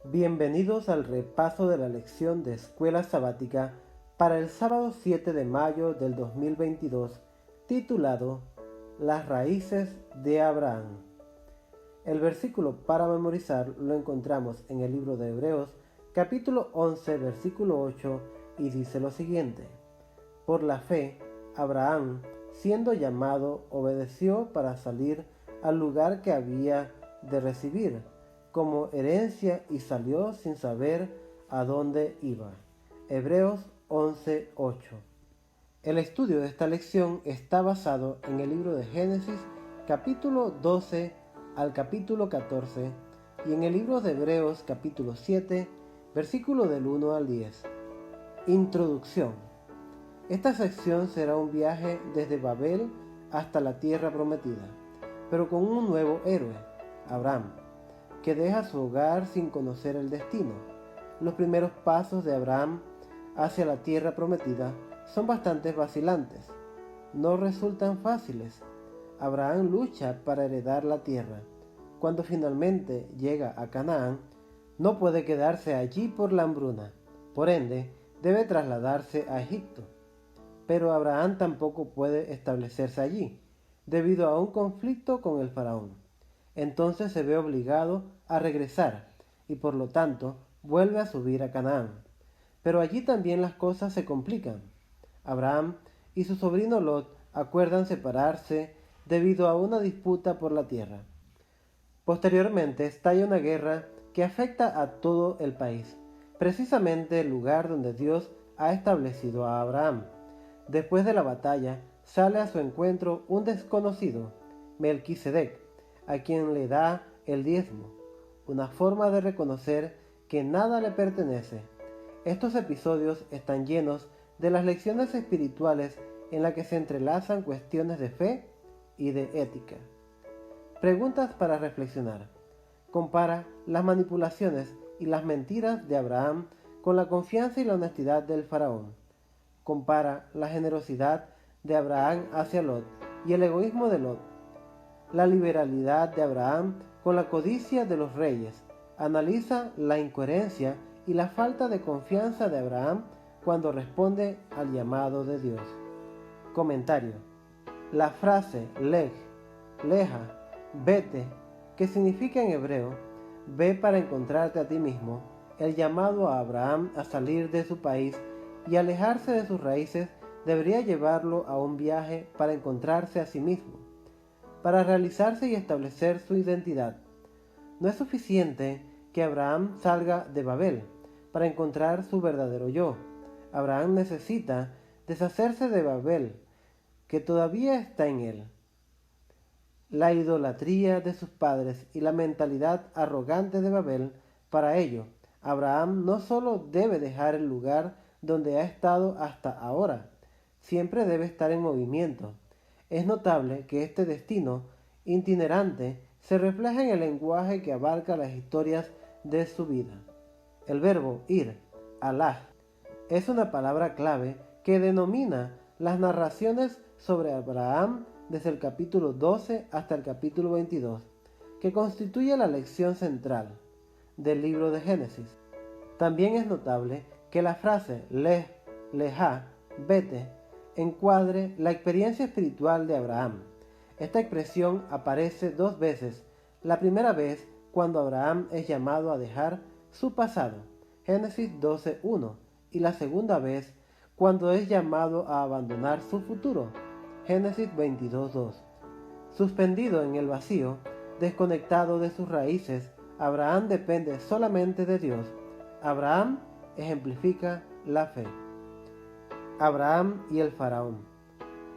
Bienvenidos al repaso de la lección de Escuela Sabática para el sábado 7 de mayo del 2022, titulado Las raíces de Abraham. El versículo para memorizar lo encontramos en el libro de Hebreos, capítulo 11, versículo 8, y dice lo siguiente: Por la fe, Abraham, siendo llamado, obedeció para salir al lugar que había de recibir como herencia y salió sin saber a dónde iba. Hebreos 11:8. El estudio de esta lección está basado en el libro de Génesis, capítulo 12 al capítulo 14, y en el libro de Hebreos, capítulo 7, versículo del 1 al 10. Introducción. Esta sección será un viaje desde Babel hasta la tierra prometida, pero con un nuevo héroe, Abraham, que deja su hogar sin conocer el destino. Los primeros pasos de Abraham hacia la tierra prometida son bastante vacilantes. No resultan fáciles. Abraham lucha para heredar la tierra. Cuando finalmente llega a Canaán, no puede quedarse allí por la hambruna. Por ende, debe trasladarse a Egipto. Pero Abraham tampoco puede establecerse allí, debido a un conflicto con el faraón. Entonces se ve obligado a regresar y por lo tanto vuelve a subir a Canaán. Pero allí también las cosas se complican. Abraham y su sobrino Lot acuerdan separarse debido a una disputa por la tierra. Posteriormente estalla una guerra que afecta a todo el país, precisamente el lugar donde Dios ha establecido a Abraham. Después de la batalla, sale a su encuentro un desconocido, Melquisedec, a quien le da el diezmo, una forma de reconocer que nada le pertenece. Estos episodios están llenos de las lecciones espirituales en las que se entrelazan cuestiones de fe y de ética. Preguntas para reflexionar. Compara las manipulaciones y las mentiras de Abraham con la confianza y la honestidad del faraón. Compara la generosidad de Abraham hacia Lot y el egoísmo de Lot. La liberalidad de Abraham con la codicia de los reyes. Analiza la incoherencia y la falta de confianza de Abraham cuando responde al llamado de Dios. Comentario. La frase lej, leja, vete, que significa en hebreo, ve para encontrarte a ti mismo, el llamado a Abraham a salir de su país y alejarse de sus raíces debería llevarlo a un viaje para encontrarse a sí mismo, para realizarse y establecer su identidad. No es suficiente que Abraham salga de Babel para encontrar su verdadero yo. Abraham necesita deshacerse de Babel, que todavía está en él. La idolatría de sus padres y la mentalidad arrogante de Babel. Para ello, Abraham no solo debe dejar el lugar donde ha estado hasta ahora, siempre debe estar en movimiento. Es notable que este destino itinerante se refleja en el lenguaje que abarca las historias de su vida. El verbo ir, alaj, es una palabra clave que denomina las narraciones sobre Abraham desde el capítulo 12 hasta el capítulo 22, que constituye la lección central del libro de Génesis. También es notable que la frase lej, lejá, vete, encuadre la experiencia espiritual de Abraham. Esta expresión aparece dos veces. La primera vez cuando Abraham es llamado a dejar su pasado, Génesis 12:1, y la segunda vez cuando es llamado a abandonar su futuro, Génesis 22:2. Suspendido en el vacío, desconectado de sus raíces, Abraham depende solamente de Dios. Abraham ejemplifica la fe. Abraham y el faraón.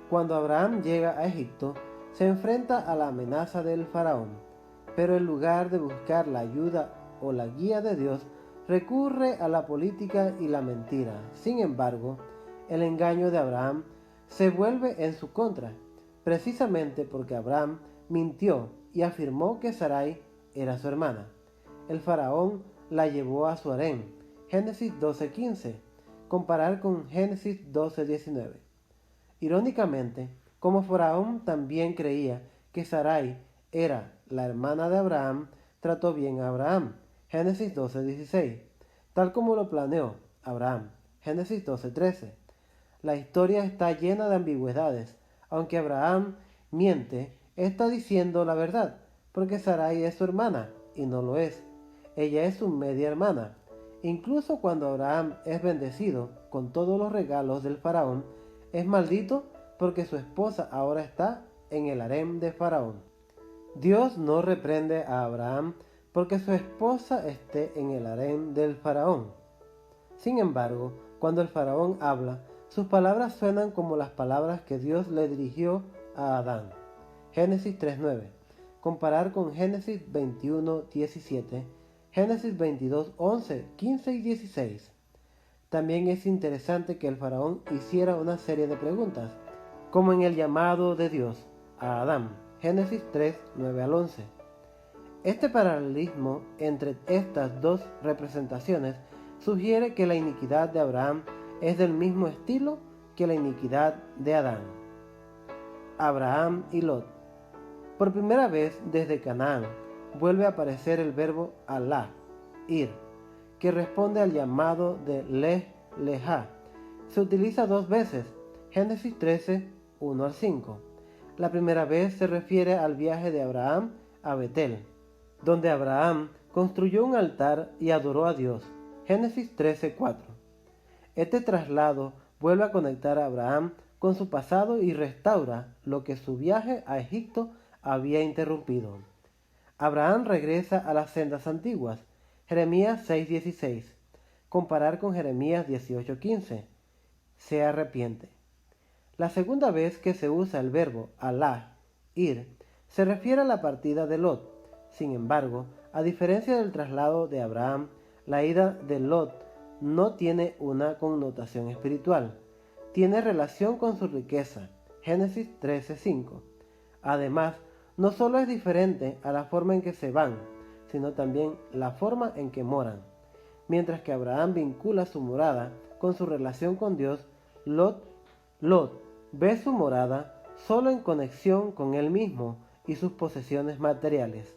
Cuando Abraham llega a Egipto, se enfrenta a la amenaza del faraón, pero en lugar de buscar la ayuda o la guía de Dios, recurre a la política y la mentira. Sin embargo, el engaño de Abraham se vuelve en su contra, precisamente porque Abraham mintió y afirmó que Sarai era su hermana. El faraón la llevó a su harén, Génesis 12:15, comparar con Génesis 12:19. Irónicamente, como faraón también creía que Sarai era la hermana de Abraham, trató bien a Abraham, Génesis 12:16, tal como lo planeó Abraham. Génesis 12:13. La historia está llena de ambigüedades. Aunque Abraham miente, está diciendo la verdad, porque Sarai es su hermana, y no lo es. Ella es su media hermana. Incluso cuando Abraham es bendecido con todos los regalos del faraón, es maldito porque su esposa ahora está en el harem de faraón. Dios no reprende a Abraham porque su esposa esté en el harem del faraón. Sin embargo, cuando el faraón habla, sus palabras suenan como las palabras que Dios le dirigió a Adán. Génesis 3:9. Comparar con Génesis 21:17, Génesis 22:11, 15 y 16. También es interesante que el faraón hiciera una serie de preguntas, como en el llamado de Dios a Adán. Génesis 3:9 al 11. Este paralelismo entre estas dos representaciones sugiere que la iniquidad de Abraham es del mismo estilo que la iniquidad de Adán. Abraham y Lot. Por primera vez desde Canaán vuelve a aparecer el verbo alá, ir, que responde al llamado de lejá. Se utiliza dos veces, Génesis 13, 1 al 5. La primera vez se refiere al viaje de Abraham a Betel, donde Abraham construyó un altar y adoró a Dios. Génesis 13:4. Este traslado vuelve a conectar a Abraham con su pasado y restaura lo que su viaje a Egipto había interrumpido. Abraham regresa a las sendas antiguas. Jeremías 6:16. Comparar con Jeremías 18:15. Se arrepiente. La segunda vez que se usa el verbo alá, ir, se refiere a la partida de Lot. Sin embargo, a diferencia del traslado de Abraham, la ida de Lot no tiene una connotación espiritual. Tiene relación con su riqueza. Génesis 13:5. Además, no solo es diferente a la forma en que se van, sino también la forma en que moran. Mientras que Abraham vincula su morada con su relación con Dios, Lot ve su morada solo en conexión con él mismo y sus posesiones materiales.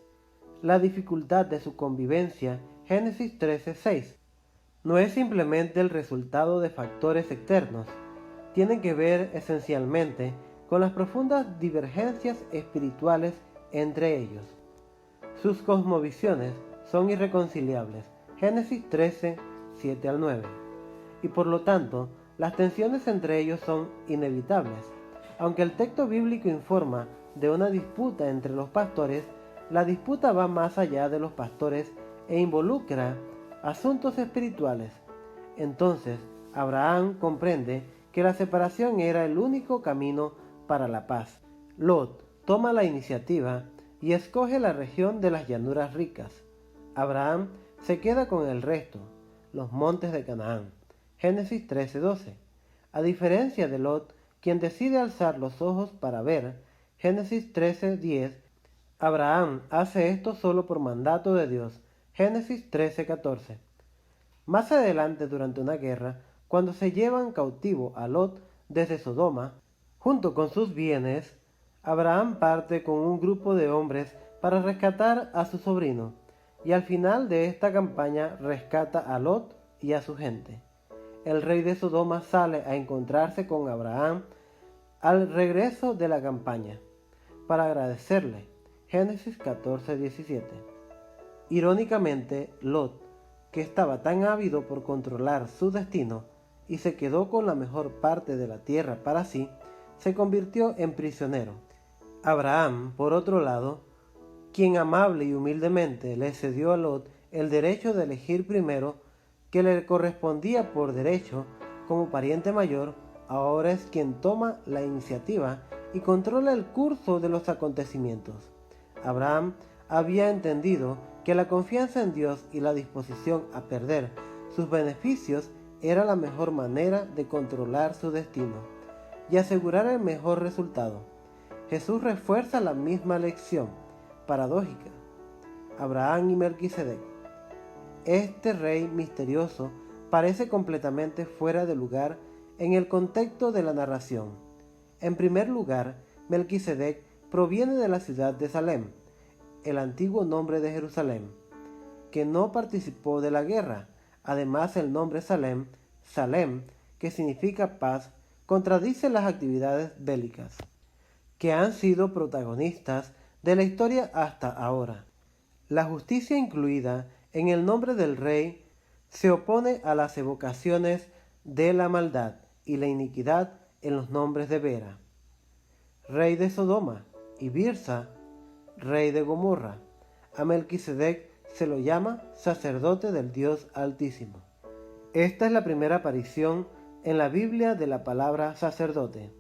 La dificultad de su convivencia, Génesis 13:6, no es simplemente el resultado de factores externos, tiene que ver esencialmente con las profundas divergencias espirituales entre ellos. Sus cosmovisiones son irreconciliables, Génesis 13, 7 al 9, y por lo tanto, las tensiones entre ellos son inevitables. Aunque el texto bíblico informa de una disputa entre los pastores, la disputa va más allá de los pastores e involucra asuntos espirituales. Entonces, Abraham comprende que la separación era el único camino para la paz. Lot toma la iniciativa y escoge la región de las llanuras ricas. Abraham se queda con el resto, los montes de Canaán. Génesis 13:12. A diferencia de Lot, quien decide alzar los ojos para ver, Génesis 13:10, Abraham hace esto solo por mandato de Dios. Génesis 13:14. Más adelante, durante una guerra, cuando se llevan cautivo a Lot desde Sodoma, junto con sus bienes, Abraham parte con un grupo de hombres para rescatar a su sobrino, y al final de esta campaña rescata a Lot y a su gente. El rey de Sodoma sale a encontrarse con Abraham al regreso de la campaña, para agradecerle. Génesis 14:17. Irónicamente, Lot, que estaba tan ávido por controlar su destino y se quedó con la mejor parte de la tierra para sí, se convirtió en prisionero. Abraham, por otro lado, quien amable y humildemente le cedió a Lot el derecho de elegir primero, que le correspondía por derecho como pariente mayor, ahora es quien toma la iniciativa y controla el curso de los acontecimientos. Abraham había entendido que la confianza en Dios y la disposición a perder sus beneficios era la mejor manera de controlar su destino y asegurar el mejor resultado. Jesús refuerza la misma lección paradójica. Abraham y Melquisedec. Este rey misterioso parece completamente fuera de lugar en el contexto de la narración. En primer lugar, Melquisedec proviene de la ciudad de Salem, el antiguo nombre de Jerusalén. que no participó de la guerra. Además, el nombre Salem, que significa paz, contradice las actividades bélicas que han sido protagonistas de la historia hasta ahora. La justicia incluida en el nombre del rey se opone a las evocaciones de la maldad y la iniquidad en los nombres de Bera, rey de Sodoma, y Birsa, rey de Gomorra. A Melquisedec se lo llama sacerdote del Dios Altísimo. Esta es la primera aparición en la Biblia de la palabra sacerdote.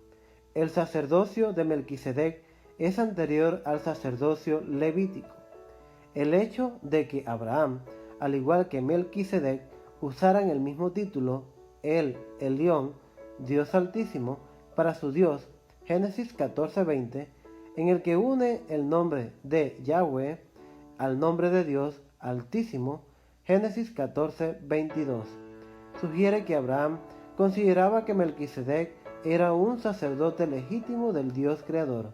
El sacerdocio de Melquisedec es anterior al sacerdocio levítico. El hecho de que Abraham, al igual que Melquisedec, usaran el mismo título, el Elión, Dios Altísimo, para su Dios, Génesis 14:20, en el que une el nombre de Yahweh al nombre de Dios Altísimo, Génesis 14:22, sugiere que Abraham consideraba que Melquisedec era un sacerdote legítimo del Dios Creador.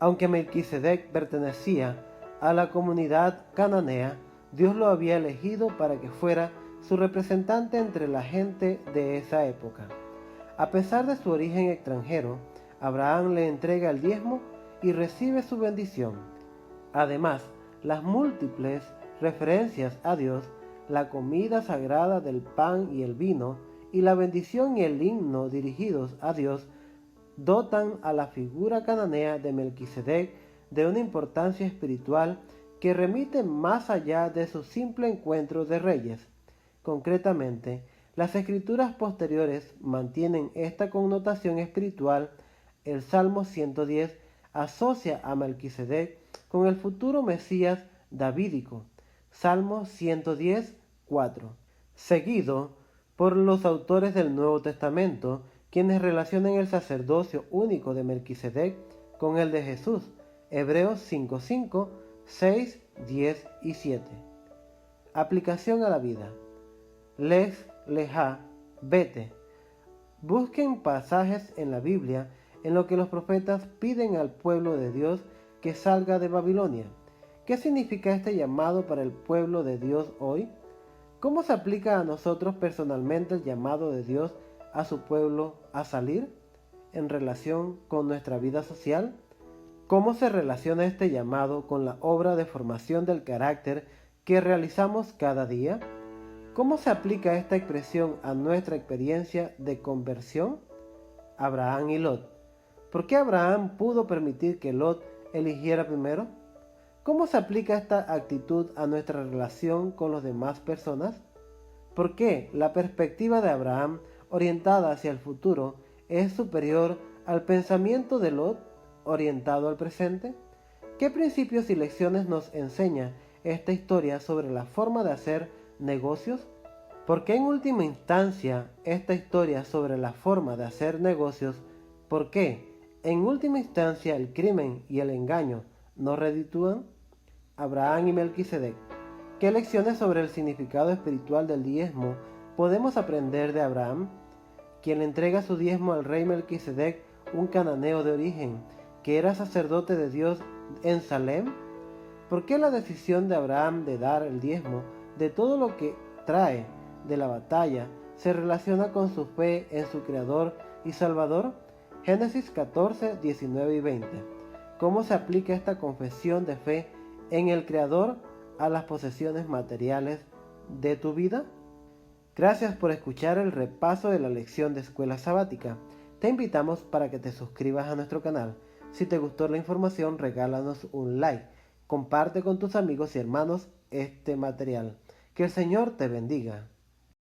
Aunque Melquisedec pertenecía a la comunidad cananea, Dios lo había elegido para que fuera su representante entre la gente de esa época. A pesar de su origen extranjero, Abraham le entrega el diezmo y recibe su bendición. Además, las múltiples referencias a Dios, la comida sagrada del pan y el vino, y la bendición y el himno dirigidos a Dios, dotan a la figura cananea de Melquisedec de una importancia espiritual que remite más allá de su simple encuentro de reyes. Concretamente, las escrituras posteriores mantienen esta connotación espiritual. El Salmo 110 asocia a Melquisedec con el futuro Mesías davídico, Salmo 110, 4, seguido por los autores del Nuevo Testamento, quienes relacionan el sacerdocio único de Melquisedec con el de Jesús, Hebreos 5:5, 6, 10 y 7. Aplicación a la vida. Lex, leja, vete. Busquen pasajes en la Biblia en los que los profetas piden al pueblo de Dios que salga de Babilonia. ¿Qué significa este llamado para el pueblo de Dios hoy? ¿Cómo se aplica a nosotros personalmente el llamado de Dios a su pueblo a salir en relación con nuestra vida social? ¿Cómo se relaciona este llamado con la obra de formación del carácter que realizamos cada día? ¿Cómo se aplica esta expresión a nuestra experiencia de conversión? Abraham y Lot. ¿Por qué Abraham pudo permitir que Lot eligiera primero? ¿Cómo se aplica esta actitud a nuestra relación con las demás personas? ¿Por qué la perspectiva de Abraham orientada hacia el futuro es superior al pensamiento de Lot orientado al presente? ¿Qué principios y lecciones nos enseña esta historia sobre la forma de hacer negocios? ¿Por qué en última instancia esta historia sobre la forma de hacer negocios? ¿Por qué en última instancia el crimen y el engaño no reditúan? Abraham y Melquisedec. ¿Qué lecciones sobre el significado espiritual del diezmo podemos aprender de Abraham, quien le entrega su diezmo al rey Melquisedec, un cananeo de origen, que era sacerdote de Dios en Salem? ¿Por qué la decisión de Abraham de dar el diezmo de todo lo que trae de la batalla se relaciona con su fe en su Creador y Salvador? Génesis 14, 19 y 20. ¿Cómo se aplica esta confesión de fe en el Creador a las posesiones materiales de tu vida? Gracias por escuchar el repaso de la lección de Escuela Sabática. Te invitamos para que te suscribas a nuestro canal. Si te gustó la información, regálanos un like. Comparte con tus amigos y hermanos este material. Que el Señor te bendiga.